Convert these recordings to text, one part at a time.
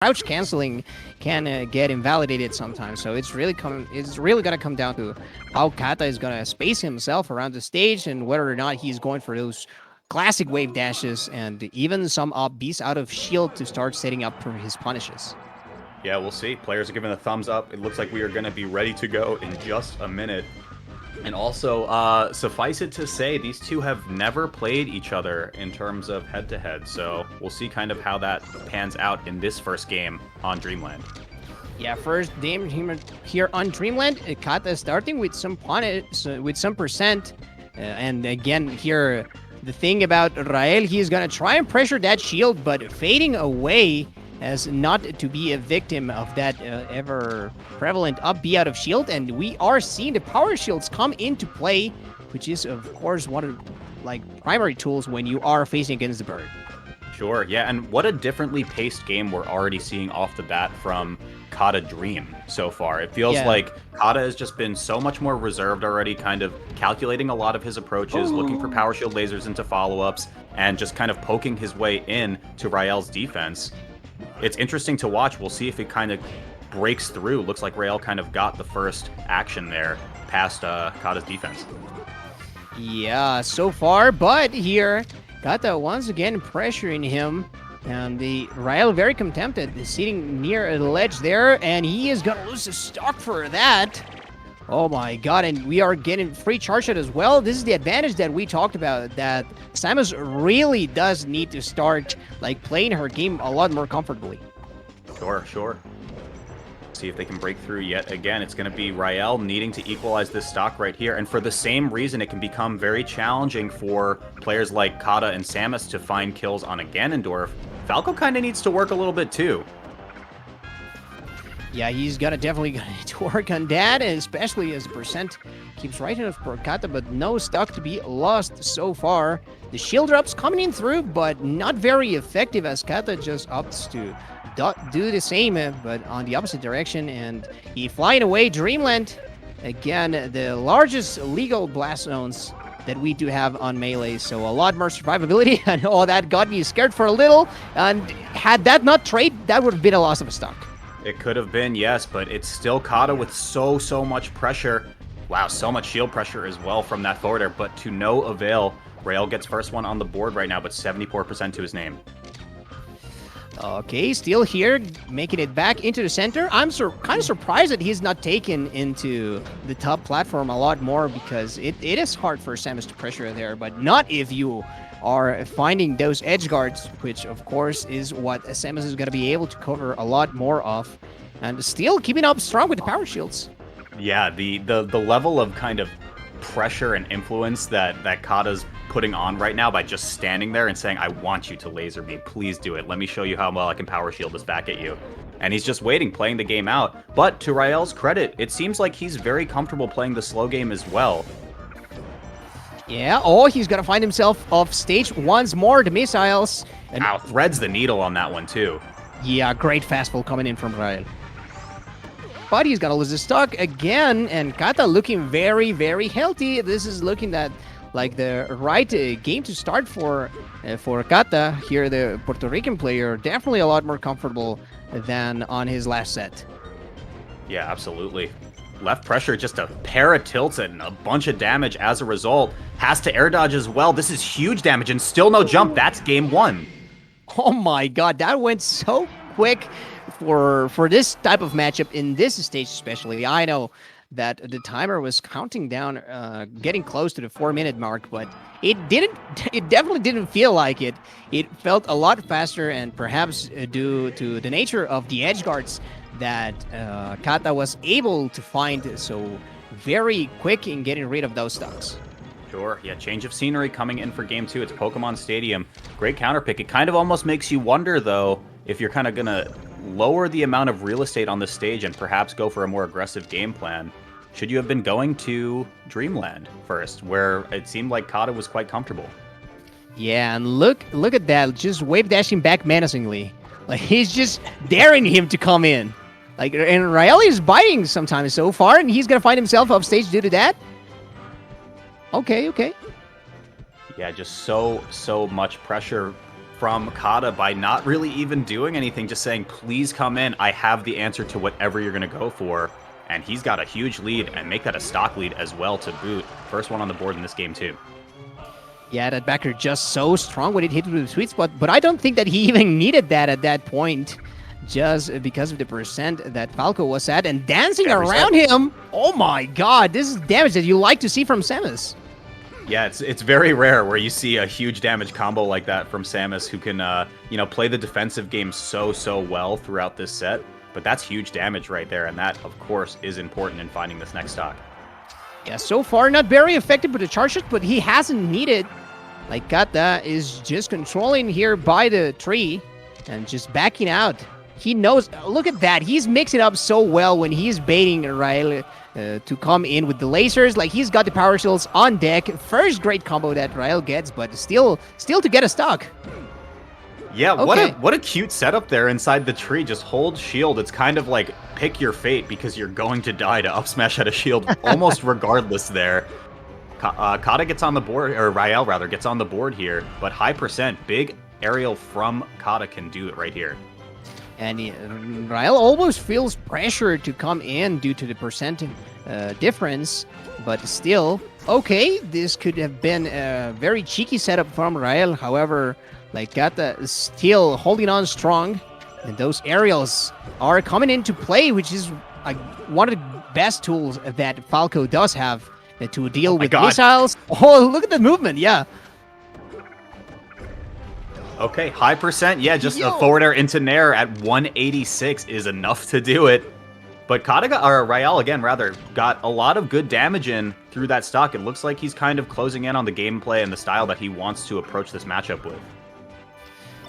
crouch canceling can get invalidated sometimes. So it's really gonna come down to how Kata is gonna space himself around the stage and whether or not he's going for those classic wave dashes and even some up beats out of shield to start setting up for his punishes. Yeah, we'll see. Players are giving a thumbs up. It looks like we are going to be ready to go in just a minute. And also, suffice it to say, these two have never played each other in terms of head-to-head. So we'll see kind of how that pans out in this first game on Dreamland. Yeah, first game here on Dreamland, Kata is starting with some percent. And again, here, the thing about Rael, he's going to try and pressure that shield, but fading away as not to be a victim of that ever prevalent up B out of shield. And we are seeing the power shields come into play, which is, of course, one of primary tools when you are facing against the bird. Sure, yeah, and what a differently paced game we're already seeing off the bat from Kata Dream so far. It feels like Kata has just been so much more reserved already, kind of calculating a lot of his approaches, looking for power shield lasers into follow-ups, and just kind of poking his way in to Rael's defense. It's interesting to watch. We'll see if it kind of breaks through. Looks like Rael kind of got the first action there past Kata's defense. Yeah, so far, but here, Kata once again pressuring him. And the Rael very contempted, sitting near the ledge there, and he is gonna lose his stock for that. Oh my god, and we are getting free charge shot as well. This is the advantage that we talked about, that Samus really does need to start playing her game a lot more comfortably. Sure. See if they can break through yet again. It's going to be Rael needing to equalize this stock right here, and for the same reason, it can become very challenging for players like Kata and Samus to find kills on a Ganondorf. Falco kind of needs to work a little bit too. Yeah, he's definitely gonna need to work on that, especially as the percent keeps right enough for Kata, but no stock to be lost so far. The shield drops coming in through, but not very effective as Kata just opts to do the same, but on the opposite direction, and he flying away. Dreamland, again, the largest legal blast zones that we do have on Melee, so a lot more survivability, and all that got me scared for a little, and had that not trade, that would have been a loss of a stock. It could have been, yes, but it's still Kata with so much pressure. Wow, so much shield pressure as well from that forwarder, but to no avail. Rael gets first one on the board right now, but 74% to his name. Okay, still here, making it back into the center. I'm kind of surprised that he's not taken into the top platform a lot more, because it is hard for Samus to pressure there, but not if you are finding those edge guards, which of course is what Samus is going to be able to cover a lot more of, and still keeping up strong with the power shields. Yeah, the level of kind of pressure and influence that Kata's putting on right now by just standing there and saying, I want you to laser me, please do it, let me show you how well I can power shield this back at you. And he's just waiting, playing the game out. But to Rael's credit, it seems like he's very comfortable playing the slow game as well. Yeah, he's gonna find himself off stage once more. The missiles. And wow, threads the needle on that one too. Yeah, great fastball coming in from Rael. But he's gonna lose the stock again, and Kata looking very, very healthy. This is looking at the right game to start for Kata here. The Puerto Rican player definitely a lot more comfortable than on his last set. Yeah, absolutely. Left pressure, just a pair of tilts and a bunch of damage as a result. Has to air dodge as well. This is huge damage and still no jump. That's game one. Oh my god, that went so quick for this type of matchup in this stage especially. I know that the timer was counting down, getting close to the 4-minute mark, but it definitely didn't feel like it. It felt a lot faster, and perhaps due to the nature of the edge guards that Kata was able to find so very quick in getting rid of those stocks. Sure, yeah, change of scenery coming in for game two. It's Pokemon Stadium. Great counter pick. It kind of almost makes you wonder, though, if you're kind of going to lower the amount of real estate on the stage and perhaps go for a more aggressive game plan. Should you have been going to Dreamland first, where it seemed like Kata was quite comfortable? Yeah, and look at that, just wave dashing back menacingly. He's just daring him to come in. And Rael is biting sometimes so far, and he's going to find himself off stage due to that. Okay. Yeah, just so much pressure from Kata by not really even doing anything, just saying, please come in. I have the answer to whatever you're going to go for. And he's got a huge lead and make that a stock lead as well to boot. First one on the board in this game, too. Yeah, that backer just so strong when it hit with the sweet spot, but I don't think that he even needed that at that point, just because of the percent that Falco was at, and dancing around him. Oh my god, this is damage that you like to see from Samus. Yeah, it's very rare where you see a huge damage combo like that from Samus, who can, play the defensive game so well throughout this set. But that's huge damage right there, and that, of course, is important in finding this next stock. Yeah, so far not very effective with the charges, but he hasn't needed. Like, Kata is just controlling here by the tree and just backing out. He knows. Look at that. He's mixing up so well when he's baiting Rael to come in with the lasers. Like, he's got the power shields on deck. First great combo that Rael gets, but still to get a stock. Yeah, okay. what a cute setup there inside the tree. Just hold shield. It's kind of like pick your fate because you're going to die to up smash at a shield almost regardless there. Kata gets on the board, or Rael rather, gets on the board here, but high percent, big aerial from Kata can do it right here. And Rael almost feels pressure to come in due to the percent difference, but still, okay, this could have been a very cheeky setup from Rael. However, like, Kata is still holding on strong, and those aerials are coming into play, which is one of the best tools that Falco does have to deal with missiles. Oh, look at the movement, yeah. Okay, high percent, yeah, just a forward air into Nair at 186 is enough to do it. But Rael, again, rather, got a lot of good damage in through that stock. It looks like he's kind of closing in on the gameplay and the style that he wants to approach this matchup with.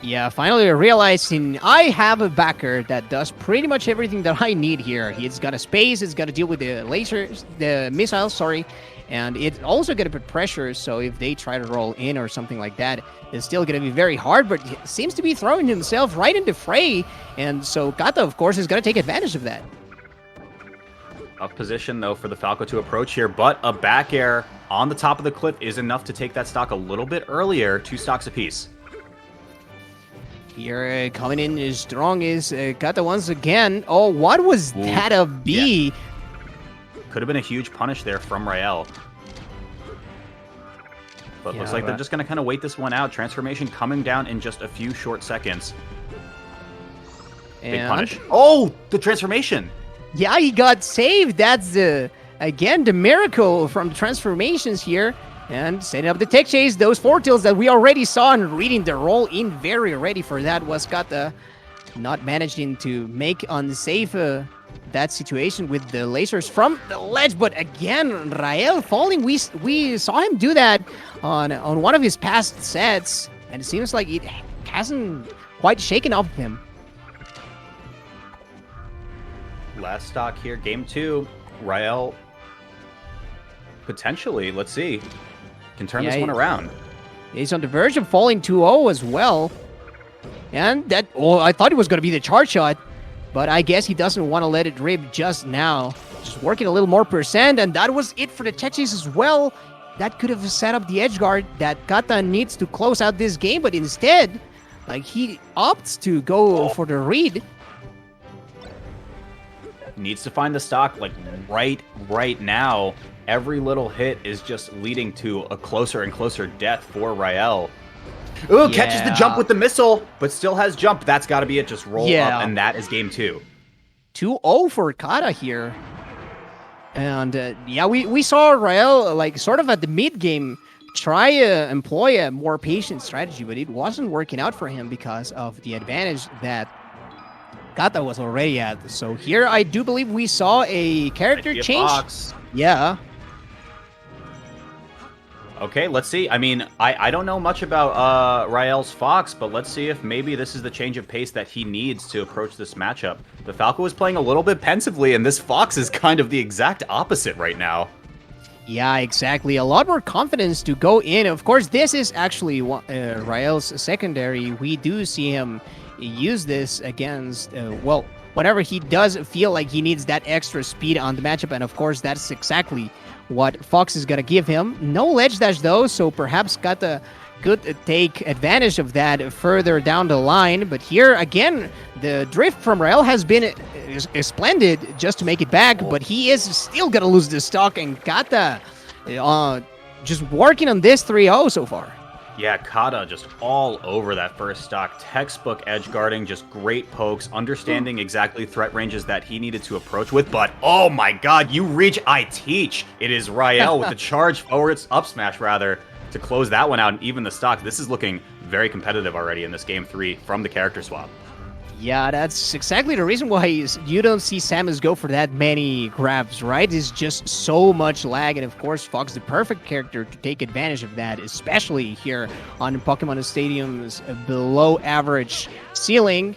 Yeah, finally realizing I have a backer that does pretty much everything that I need here. He's got a space, it's got to deal with the lasers, the missiles, sorry, and it's also going to put pressure, so if they try to roll in or something like that, it's still going to be very hard, but he seems to be throwing himself right into fray, and so Kata, of course, is going to take advantage of that. Tough position, though, for the Falco to approach here, but a back air on the top of the cliff is enough to take that stock a little bit earlier, 2 stocks apiece. Here, coming in as strong is Kata once again. Oh, what was that a B? Yeah. Could have been a huge punish there from Rael. But looks like they're just going to kind of wait this one out. Transformation coming down in just a few short seconds. Big punish. Oh, the transformation. Yeah, he got saved. That's, again, the miracle from the transformations here. And setting up the tech chase, those fortils that we already saw and reading the roll in very ready for that was Kata not managing to make unsafe that situation with the lasers from the ledge. But again, Rael falling, we saw him do that on one of his past sets, and it seems like it hasn't quite shaken off him. Last stock here, game 2. Rael potentially, let's see, can turn this one around. He's on the verge of falling 2-0 as well. And that, I thought it was going to be the charge shot, but I guess he doesn't want to let it rip just now. Just working a little more percent, and that was it for the tech chase as well. That could have set up the edge guard that Kata needs to close out this game, but instead, like, he opts to go for the read. Needs to find the stock, like, right now. Every little hit is just leading to a closer and closer death for Rael. Ooh, catches the jump with the missile, but still has jump. That's got to be it. Just roll up, and that is game 2. 2-0 for Kata here. And, we saw Rael, like, sort of at the mid-game try to employ a more patient strategy, but it wasn't working out for him because of the advantage that Kata was already at. So here, I do believe we saw a character change. Fox. Yeah. Okay, let's see. I mean, I don't know much about Rael's Fox, but let's see if maybe this is the change of pace that he needs to approach this matchup. The Falco is playing a little bit pensively, and this Fox is kind of the exact opposite right now. Yeah, exactly. A lot more confidence to go in. Of course, this is actually Rael's secondary. We do see him use this against, whenever he does feel like he needs that extra speed on the matchup, and of course, that's exactly what Fox is going to give him. No ledge dash, though, so perhaps Kata could take advantage of that further down the line. But here, again, the drift from Rael has been splendid just to make it back, but he is still going to lose the stock, and Kata just working on this 3-0 so far. Yeah, Kata just all over that first stock. Textbook edge guarding, just great pokes, understanding exactly threat ranges that he needed to approach with. But, oh my god, you reach, I teach. It is Rael with the charge forwards, up smash rather, to close that one out and even the stock. This is looking very competitive already in this game 3 from the character swap. Yeah, that's exactly the reason why you don't see Samus go for that many grabs, right? It's just so much lag, and of course, Fox, the perfect character to take advantage of that, especially here on Pokemon Stadium's below average ceiling.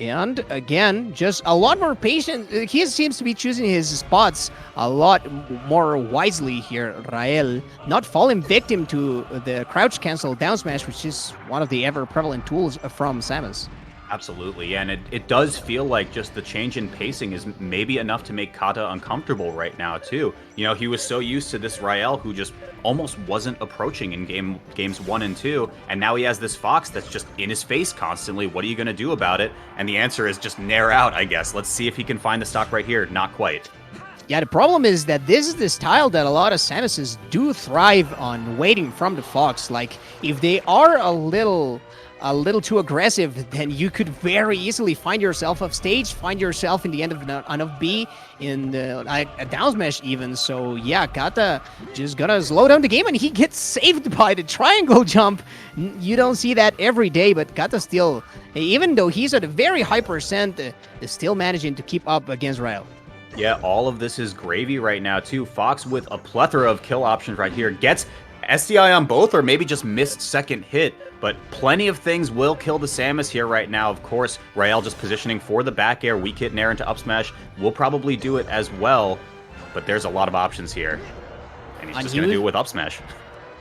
And again, just a lot more patient. He seems to be choosing his spots a lot more wisely here, Rael. Not falling victim to the crouch cancel down smash, which is one of the ever prevalent tools from Samus. Absolutely, and it does feel like just the change in pacing is maybe enough to make Kata uncomfortable right now, too. You know, he was so used to this Rael who just almost wasn't approaching in games 1 and 2, and now he has this Fox that's just in his face constantly. What are you going to do about it? And the answer is just nair out, I guess. Let's see if he can find the stock right here. Not quite. Yeah, the problem is that this is the style that a lot of Samuses do thrive on, waiting from the Fox. Like, if they are a little too aggressive, then you could very easily find yourself off stage, find yourself in the end of an of B, in a down smash even. So yeah, Kata just gonna slow down the game, and he gets saved by the triangle jump. You don't see that every day, but Kata still, even though he's at a very high percent, is still managing to keep up against Rael. Yeah, all of this is gravy right now, too. Fox with a plethora of kill options right here. Gets SDI on both, or maybe just missed second hit. But plenty of things will kill the Samus here right now. Of course, Rael just positioning for the back air. Weak hit Nair into up smash. Will probably do it as well. But there's a lot of options here. And he's just going to do it with up smash.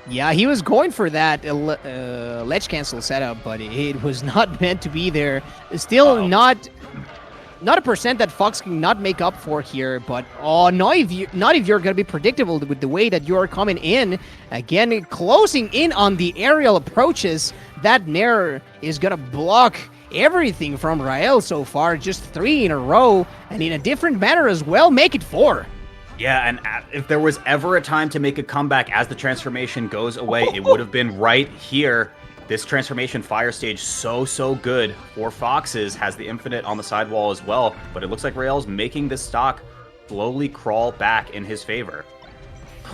Yeah, he was going for that ledge cancel setup, but it was not meant to be there. Still not a percent that Fox can not make up for here, but not if you're going to be predictable with the way that you're coming in. Again, closing in on the aerial approaches, that Nair is going to block everything from Rael so far. Just 3 in a row, and in a different manner as well. Make it 4. Yeah, and if there was ever a time to make a comeback as the transformation goes away, it would have been right here. This transformation fire stage so good for Foxes, has the infinite on the sidewall as well, but it looks like Rael's making this stock slowly crawl back in his favor.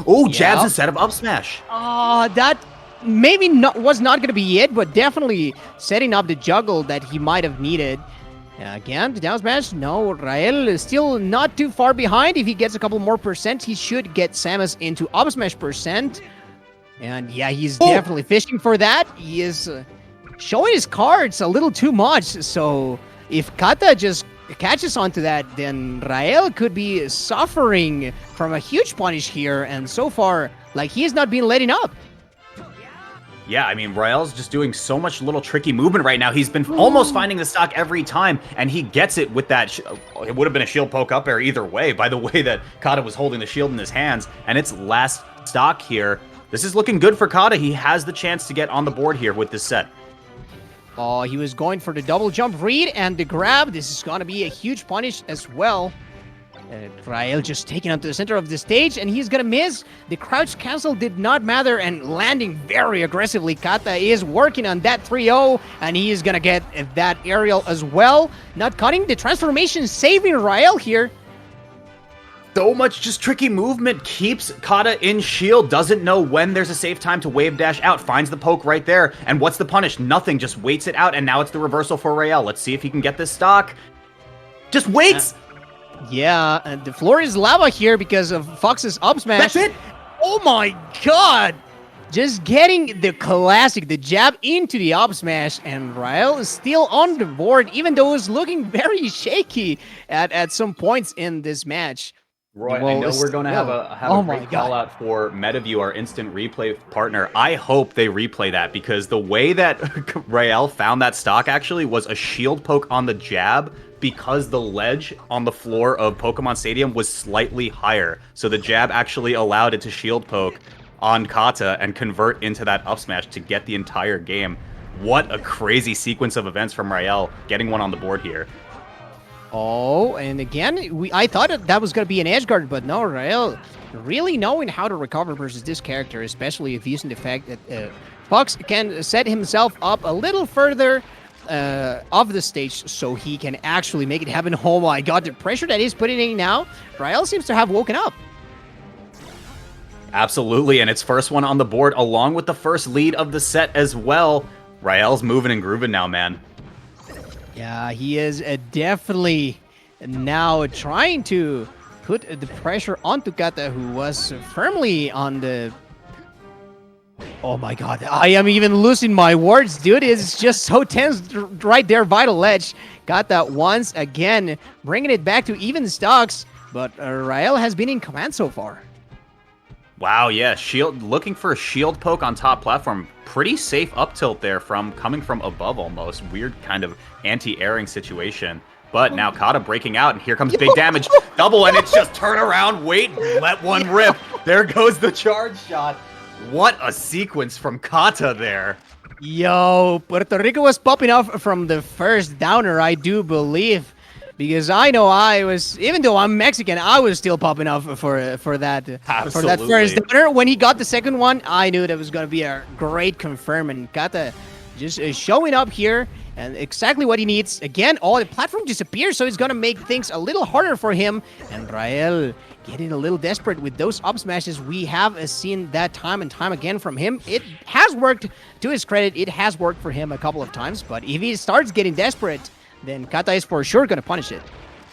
Oh, jabs instead of up smash. That maybe was not going to be it, but definitely setting up the juggle that he might have needed. Again, the down smash, no, Rael is still not too far behind. If he gets a couple more percent, he should get Samus into up smash percent. And yeah, he's definitely fishing for that. He is showing his cards a little too much. So if Kata just catches onto that, then Rael could be suffering from a huge punish here. And so far, like, he has not been letting up. Yeah, I mean, Rael's just doing so much little tricky movement right now. He's been almost finding the stock every time, and he gets it with that. It would have been a shield poke up air either way, by the way that Kata was holding the shield in his hands. And it's last stock here. This is looking good for Kata. He has the chance to get on the board here with this set. Oh, he was going for the double jump read and the grab. This is going to be a huge punish as well. Rael just taking onto the center of the stage, and he's going to miss. The crouch cancel did not matter, and landing very aggressively. Kata is working on that 3-0, and he is going to get that aerial as well. Not cutting the transformation, saving Rael here. So much just tricky movement keeps Kata in shield. Doesn't know when there's a safe time to wave dash out. Finds the poke right there. And what's the punish? Nothing. Just waits it out. And now it's the reversal for Rael. Let's see if he can get this stock. Just waits. Yeah, and the floor is lava here because of Fox's up smash. That's it. Oh my god. Just getting the classic, the jab into the up smash, and Rael is still on the board, even though it's looking very shaky at some points in this match. Roy, I know we're going to have a great call out for MetaView, our instant replay partner. I hope they replay that, because the way that Rael found that stock actually was a shield poke on the jab, because the ledge on the floor of Pokemon Stadium was slightly higher. So the jab actually allowed it to shield poke on Kata and convert into that up smash to get the entire game. What a crazy sequence of events from Rael getting one on the board here. Oh, and again, I thought that was going to be an edge guard, but no, Rael really knowing how to recover versus this character, especially if using the fact that Fox can set himself up a little further off the stage so he can actually make it happen. Oh my god, the pressure that he's putting in now, Rael seems to have woken up. Absolutely, and it's first one on the board along with the first lead of the set as well. Rael's moving and grooving now, man. Yeah, he is definitely now trying to put the pressure onto Kata, who was firmly on the... Oh my god, I am even losing my words, dude. It's just so tense right there, Vital Edge. Kata once again bringing it back to even stocks, but Rael has been in command so far. Wow, yeah, shield looking for a shield poke on top platform. Pretty safe up tilt there coming from above almost. Weird kind of anti-airing situation. But now Kata breaking out, and here comes big damage. Double, and it's just turn around, wait, let one rip. There goes the charge shot. What a sequence from Kata there. Yo, Puerto Rico was popping off from the first downer, I do believe. Because I know I was, even though I'm Mexican, I was still popping off for that first downer. When he got the second one, I knew that was going to be a great confirm. And Kata just showing up here and exactly what he needs. Again, the platform disappears, so it's going to make things a little harder for him. And Rael getting a little desperate with those up smashes. We have seen that time and time again from him. It has worked, to his credit. It has worked for him a couple of times. But if he starts getting desperate, then Kata is for sure going to punish it.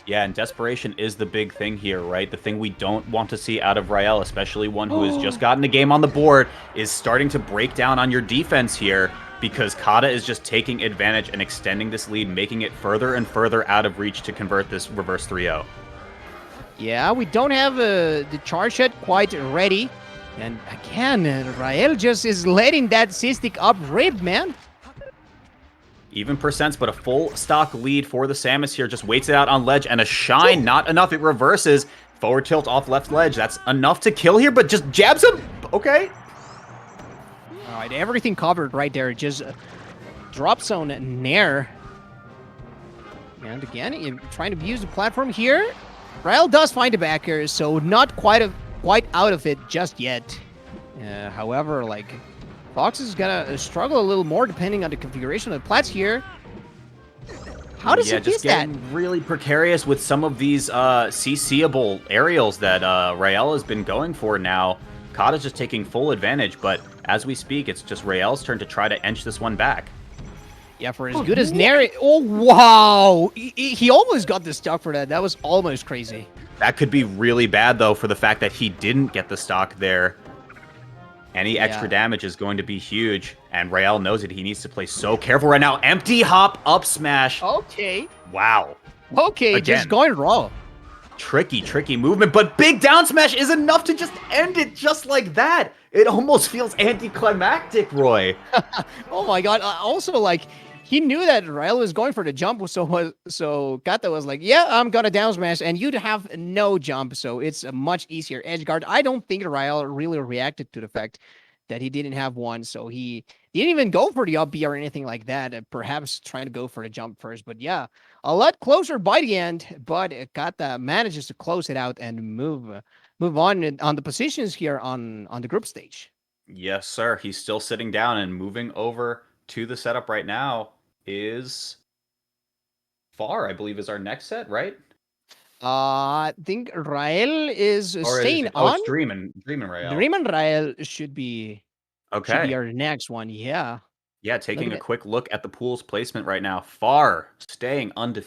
Yeah, and desperation is the big thing here, right? The thing we don't want to see out of Rael, especially one who has just gotten a game on the board, is starting to break down on your defense here, because Kata is just taking advantage and extending this lead, making it further and further out of reach to convert this reverse 3-0. Yeah, we don't have the charge shot quite ready. And again, Rael just is letting that cystic up rip, man. Even percents, but a full stock lead for the Samus here. Just waits it out on ledge, and a shine, not enough. It reverses. Forward tilt off left ledge. That's enough to kill here, but just jabs him. Okay. All right, everything covered right there. Just drop zone nair. And again, trying to use the platform here. Rael does find a backer, so not quite out of it just yet. However, like... Fox is gonna struggle a little more depending on the configuration of the plats here. How does he use that? Really precarious with some of these CCable aerials that Rael has been going for now. Kata's just taking full advantage, but as we speak, it's just Rael's turn to try to inch this one back. Yeah, for as good as Nair... Oh, wow! He almost got the stock for that. That was almost crazy. That could be really bad, though, for the fact that he didn't get the stock there. Any extra damage is going to be huge, and Rael knows it. He needs to play so careful right now. Empty hop up smash. Okay. Wow. Okay, again, just going raw. Tricky movement, but big down smash is enough to just end it just like that. It almost feels anticlimactic, Roy. Oh my god. Also, like, he knew that Rael was going for the jump, so Kata was like, yeah, I'm gonna down smash, and you'd have no jump, so it's a much easier edge guard. I don't think Rael really reacted to the fact that he didn't have one, so he didn't even go for the up B or anything like that, perhaps trying to go for the jump first. But yeah, a lot closer by the end, but Kata manages to close it out and move on the positions here on the group stage. Yes, sir. He's still sitting down, and moving over to the setup right now is Far, I believe, is our next set, right? I think Rael is staying on. on. It's Dreamin' Rael. Dreamin' Rael should be our next one. Yeah. Yeah, taking a quick look at the pool's placement right now. Far staying undefeated.